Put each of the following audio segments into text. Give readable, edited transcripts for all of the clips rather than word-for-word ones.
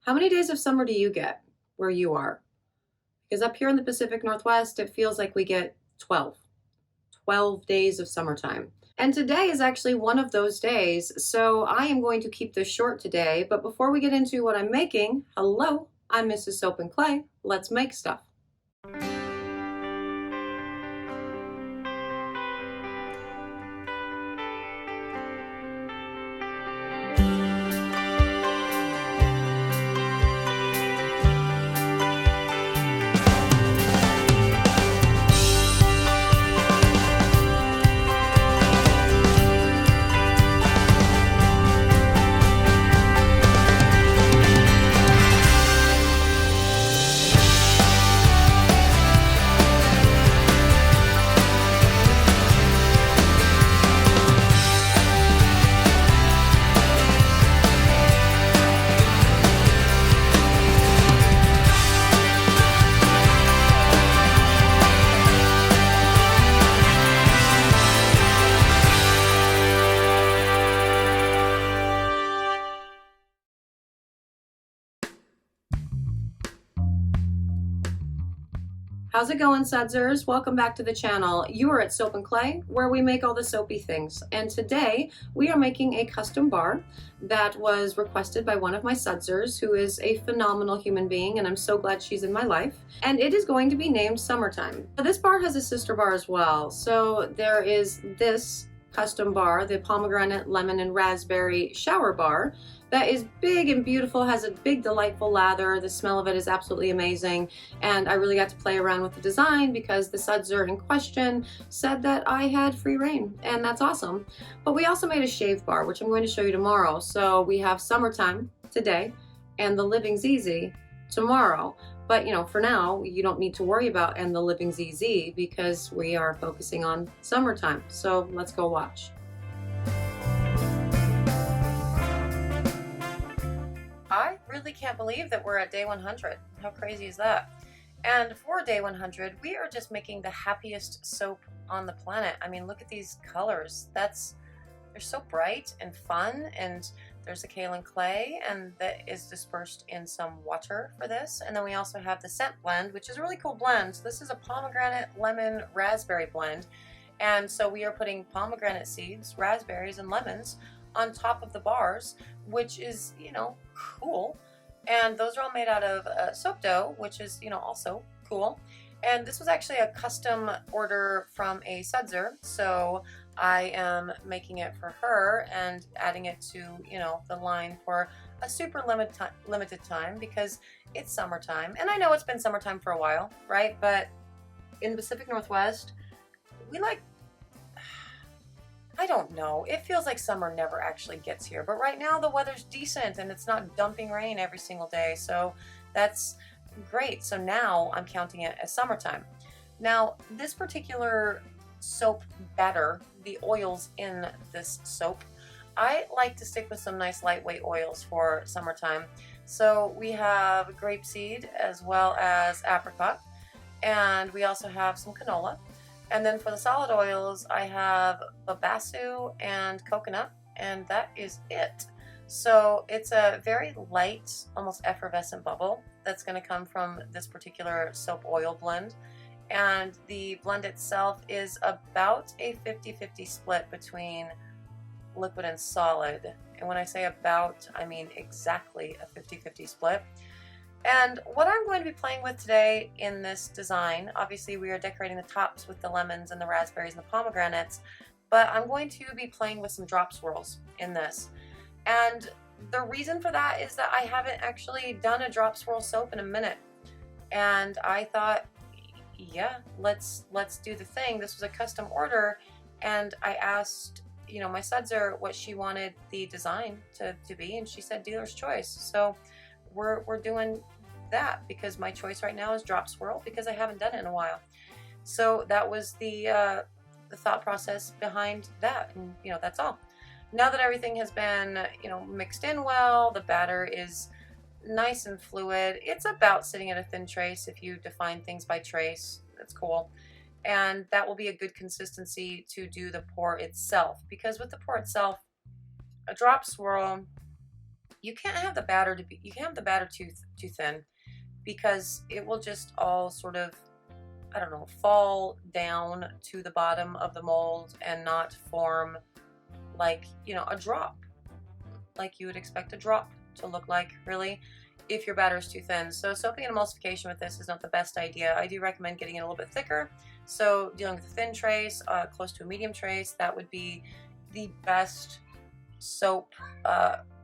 How many days of summer do you get where you are? Because up here in the Pacific Northwest, it feels like we get 12 days of summertime. And today is actually one of those days, so I am going to keep this short today. But before we get into what I'm making, hello, I'm Mrs. Soap and Clay. Let's make stuff. How's it going, sudsers? Welcome back to the channel. You are at Soap and Clay, where we make all the soapy things. And today we are making a custom bar that was requested by one of my sudsers, who is a phenomenal human being, and I'm so glad she's in my life. And it is going to be named Summertime. This bar has a sister bar as well. So there is this custom bar, the pomegranate, lemon, and raspberry shower bar, that is big and beautiful, has a big delightful lather. The smell of it is absolutely amazing, and I really got to play around with the design because the sudser in question said that I had free reign, and that's awesome. But we also made a shave bar, which I'm going to show you tomorrow. So we have Summertime today and the Living's Easy tomorrow. But for now, you don't need to worry about and the Living's Easy because we are focusing on summertime. So let's go watch. I really can't believe that we're at day 100. How crazy is that? And for day 100, we are just making the happiest soap on the planet. I mean, look at these colors. They're so bright and fun, and there's a kaolin clay, and that is dispersed in some water for this. And then we also have the scent blend, which is a really cool blend. So this is a pomegranate, lemon, raspberry blend. And so we are putting pomegranate seeds, raspberries, and lemons on top of the bars, which is, cool. And those are all made out of soap dough, which is, also cool. And this was actually a custom order from a sudser, so I am making it for her and adding it to, the line for a super limited time because it's summertime. And I know it's been summertime for a while, right? But in the Pacific Northwest, I don't know. It feels like summer never actually gets here. But right now the weather's decent and it's not dumping rain every single day. So that's great. So now I'm counting it as summertime. Now, this particular soap batter, the oils in this soap, I like to stick with some nice lightweight oils for summertime. So we have grapeseed as well as apricot. And we also have some canola. And then for the solid oils, I have babassu and coconut, and that is it. So it's a very light, almost effervescent bubble that's going to come from this particular soap oil blend. And the blend itself is about a 50-50 split between liquid and solid. And when I say about, I mean exactly a 50-50 split. And what I'm going to be playing with today in this design, obviously we are decorating the tops with the lemons and the raspberries and the pomegranates, but I'm going to be playing with some drop swirls in this. And the reason for that is that I haven't actually done a drop swirl soap in a minute. And I thought, yeah, let's do the thing. This was a custom order, and I asked, my sudser what she wanted the design to be, and she said dealer's choice. So we're doing that because my choice right now is drop swirl because I haven't done it in a while. So that was the thought process behind that, and that's all. Now that everything has been mixed in well, the batter is nice and fluid. It's about sitting at a thin trace if you define things by trace. That's cool. And that will be a good consistency to do the pour itself, because with the pour itself, a drop swirl, you can't have the batter you can't have the batter too thin, because it will just all sort of, I don't know, fall down to the bottom of the mold and not form like, a drop, like you would expect a drop to look like, really, if your batter is too thin. So soaping and emulsification with this is not the best idea. I do recommend getting it a little bit thicker. So dealing with a thin trace, close to a medium trace, that would be the best soap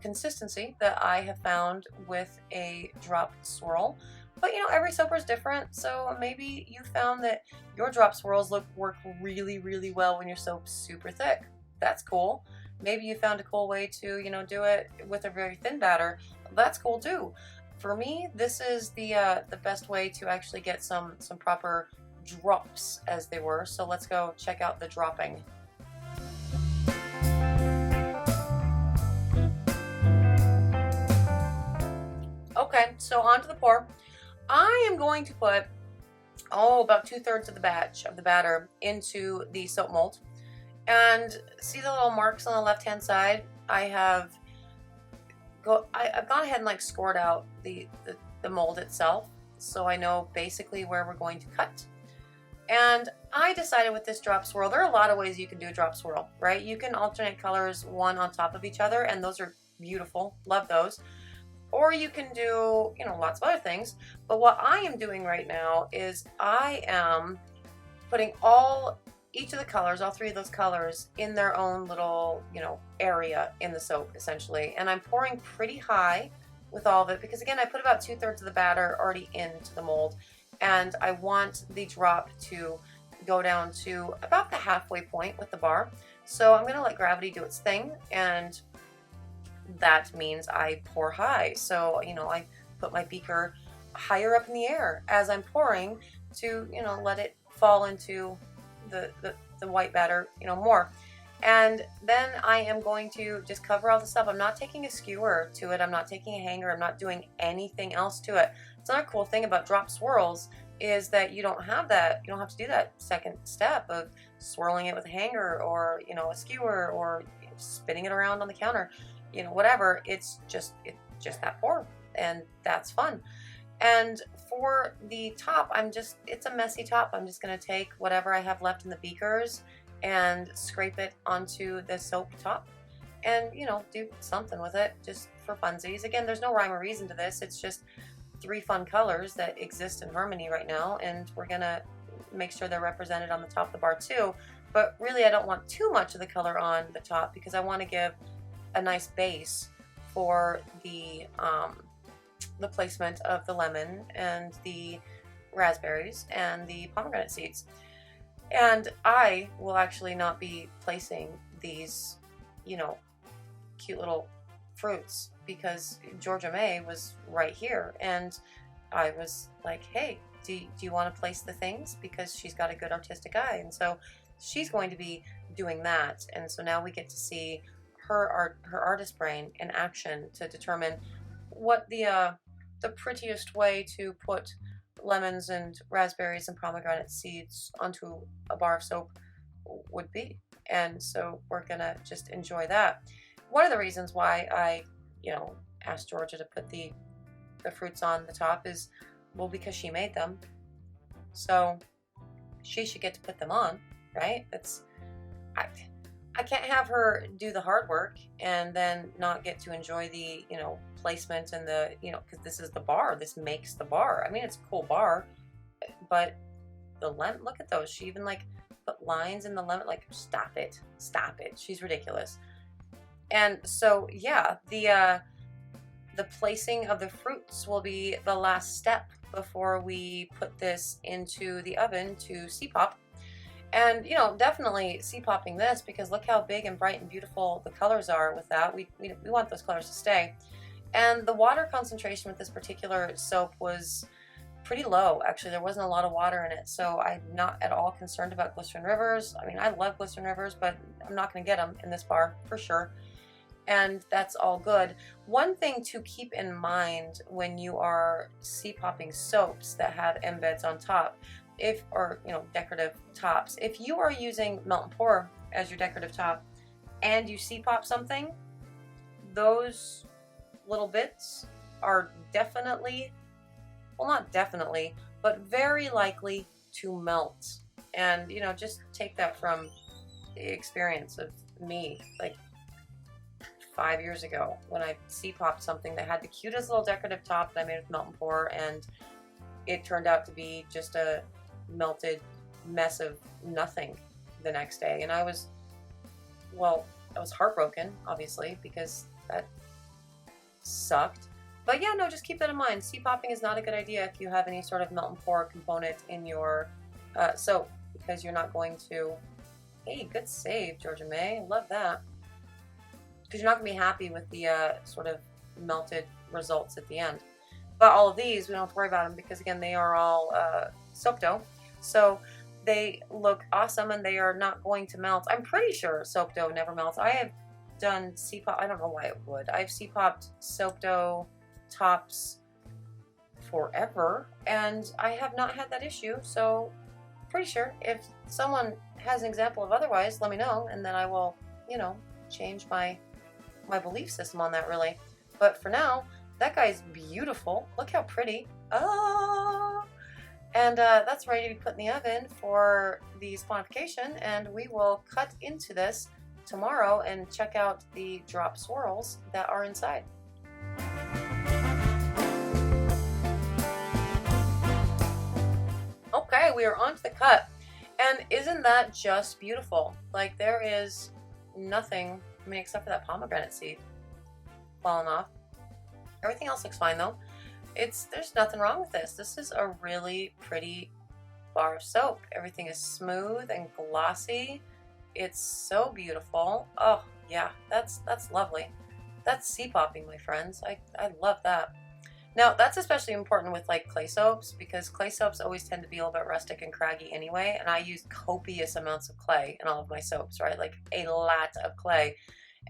consistency that I have found with a drop swirl. But every soaper is different, so maybe you found that your drop swirls work really, really well when your soap's super thick. That's cool. Maybe you found a cool way to, do it with a very thin batter. That's cool too. For me, this is the best way to actually get some proper drops, as they were. So let's go check out the dropping. Okay, so on to the pour. I am going to put, about 2/3 of the batch of the batter into the soap mold. And see the little marks on the left-hand side? I've gone ahead and scored out the mold itself, so I know basically where we're going to cut. And I decided with this drop swirl, there are a lot of ways you can do a drop swirl, right? You can alternate colors one on top of each other, and those are beautiful. Love those. Or you can do, lots of other things. But what I am doing right now is I am putting each of the colors, all three of those colors, in their own little, area in the soap, essentially. And I'm pouring pretty high with all of it because, again, I put about 2/3 of the batter already into the mold. And I want the drop to go down to about the halfway point with the bar. So I'm going to let gravity do its thing, and that means I pour high. So, I put my beaker higher up in the air as I'm pouring to, let it fall into the white batter, more. And then I am going to just cover all this up. I'm not taking a skewer to it. I'm not taking a hanger. I'm not doing anything else to it. It's another cool thing about drop swirls is that you don't have that. You don't have to do that second step of swirling it with a hanger or, a skewer or spinning it around on the counter. Whatever, it's just that pour, and that's fun. And for the top, it's a messy top. I'm just going to take whatever I have left in the beakers and scrape it onto the soap top and, do something with it just for funsies. Again, there's no rhyme or reason to this. It's just 3 fun colors that exist in harmony right now, and we're going to make sure they're represented on the top of the bar too. But really, I don't want too much of the color on the top because I want to give a nice base for the placement of the lemon and the raspberries and the pomegranate seeds. And I will actually not be placing these, cute little fruits because Georgia May was right here, and I was like, hey, do you want to place the things? Because she's got a good artistic eye, and so she's going to be doing that. And so now we get to see her artist brain in action to determine what the prettiest way to put lemons and raspberries and pomegranate seeds onto a bar of soap would be. And so we're gonna just enjoy that. One of the reasons why I asked Georgia to put the fruits on the top is, well, because she made them, so she should get to put them on, right? I can't have her do the hard work and then not get to enjoy the, placement and the, because this is the bar. This makes the bar. I mean, it's a cool bar, but the lemon, look at those. She even put lines in the lemon. Stop it. Stop it. She's ridiculous. And so, yeah, the placing of the fruits will be the last step before we put this into the oven to C-pop. And, definitely C-popping this because look how big and bright and beautiful the colors are with that. We want those colors to stay. And the water concentration with this particular soap was pretty low. Actually, there wasn't a lot of water in it, so I'm not at all concerned about glycerin rivers. I mean, I love glycerin rivers, but I'm not going to get them in this bar for sure. And that's all good. One thing to keep in mind when you are C-popping soaps that have embeds on top, decorative tops, if you are using melt and pour as your decorative top and you C-pop something, those little bits are definitely, well, not definitely, but very likely to melt. And, you know, just take that from the experience of me, like 5 years ago, when I C-popped something that had the cutest little decorative top that I made with melt and pour, and it turned out to be just a melted mess of nothing the next day. And I was heartbroken, obviously, because that sucked. But yeah, no, just keep that in mind. C-popping is not a good idea if you have any sort of melt and pour component in your soap, because you're not going to, hey, good save, Georgia May, love that. Because you're not going to be happy with the sort of melted results at the end. But all of these, we don't have to worry about them, because again, they are all soap dough. So they look awesome, and they are not going to melt. I'm pretty sure soap dough never melts. I have done C-pop, I don't know why it would. I've C-popped soap dough tops forever, and I have not had that issue. So pretty sure if someone has an example of otherwise, let me know, and then I will, you know, change my belief system on that, really. But for now, that guy's beautiful. Look how pretty. And that's ready to be put in the oven for the spawnification, and we will cut into this tomorrow and check out the drop swirls that are inside. Okay, we are on to the cut, and isn't that just beautiful? Like, there is nothing, I mean, except for that pomegranate seed falling off. Everything else looks fine though. There's nothing wrong with this. This is a really pretty bar of soap. Everything is smooth and glossy. It's so beautiful. Oh yeah, that's lovely. That's C-popping, my friends. I love that. Now that's especially important with like clay soaps, because clay soaps always tend to be a little bit rustic and craggy anyway, and I use copious amounts of clay in all of my soaps, right? Like a lot of clay.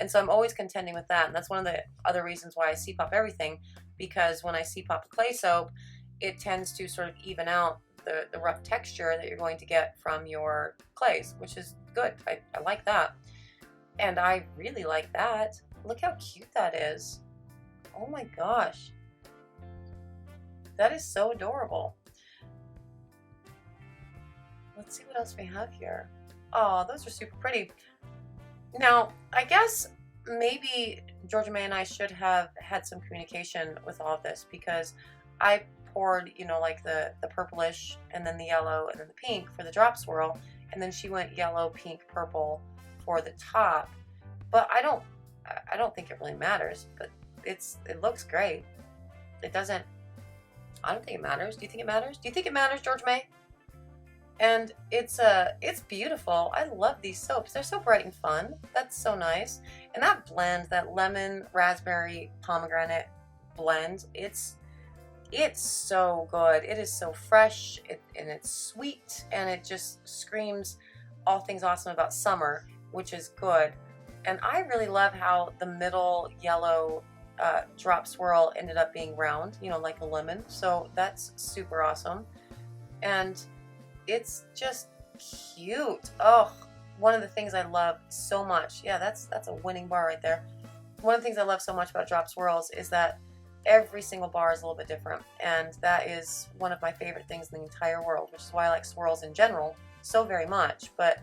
And so I'm always contending with that, and that's one of the other reasons why I C-pop everything, because when I C-pop a clay soap, it tends to sort of even out the rough texture that you're going to get from your clays, which is good. I like that. And I really like that. Look how cute that is. Oh my gosh. That is so adorable. Let's see what else we have here. Oh, those are super pretty. Now, I guess maybe Georgia May and I should have had some communication with all of this, because I poured, you know, like the purplish and then the yellow and then the pink for the drop swirl, and then she went yellow, pink, purple for the top. But I don't think it really matters, but it looks great. It doesn't, I don't think it matters. Do you think it matters? Do you think it matters, Georgia May? And it's beautiful. I love these soaps. They're so bright and fun. That's so nice. And that blend, that lemon, raspberry, pomegranate blend, it's so good. It is so fresh, and it's sweet, and it just screams all things awesome about summer, which is good. And I really love how the middle yellow drop swirl ended up being round, you know, like a lemon. So that's super awesome. And it's just cute. Oh, one of the things I love so much, yeah, that's a winning bar right there. One of the things I love so much about drop swirls is that every single bar is a little bit different, and that is one of my favorite things in the entire world, which is why I like swirls in general so very much. But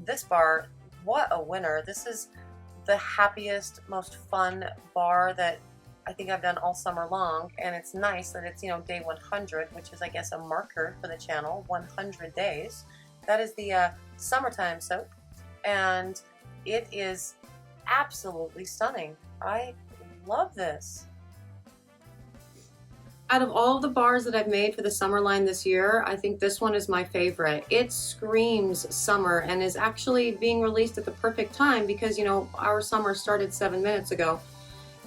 this bar, what a winner. This is the happiest, most fun bar that I think I've done all summer long, and it's nice that it's, you know, day 100, which is, I guess, a marker for the channel. 100 days. That is the summertime soap, and it is absolutely stunning. I love this. Out of all of the bars that I've made for the summer line this year, I think this one is my favorite. It screams summer and is actually being released at the perfect time, because, you know, our summer started 7 minutes ago.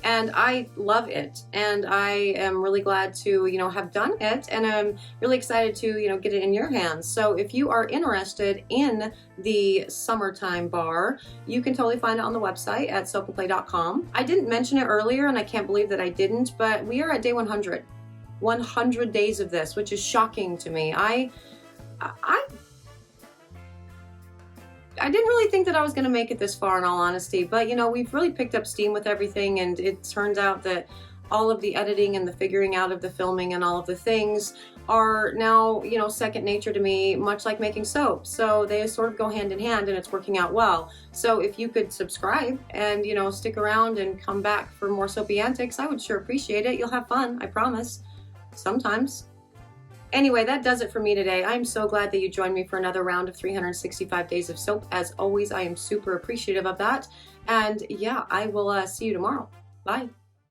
And I love it, and I am really glad to, you know, have done it, and I'm really excited to, you know, get it in your hands. So if you are interested in the summertime bar, you can totally find it on the website at soapandplay.com. I didn't mention it earlier, and I can't believe that I didn't, but we are at day 100. 100 days of this, which is shocking to me. I didn't really think that I was going to make it this far, in all honesty, but, you know, we've really picked up steam with everything, and it turns out that all of the editing and the figuring out of the filming and all of the things are now, you know, second nature to me, much like making soap. So they sort of go hand in hand, and it's working out well. So if you could subscribe and, you know, stick around and come back for more soapy antics, I would sure appreciate it. You'll have fun, I promise. Sometimes. Anyway, that does it for me today. I'm so glad that you joined me for another round of 365 days of soap. As always, I am super appreciative of that. And yeah, I will see you tomorrow. Bye.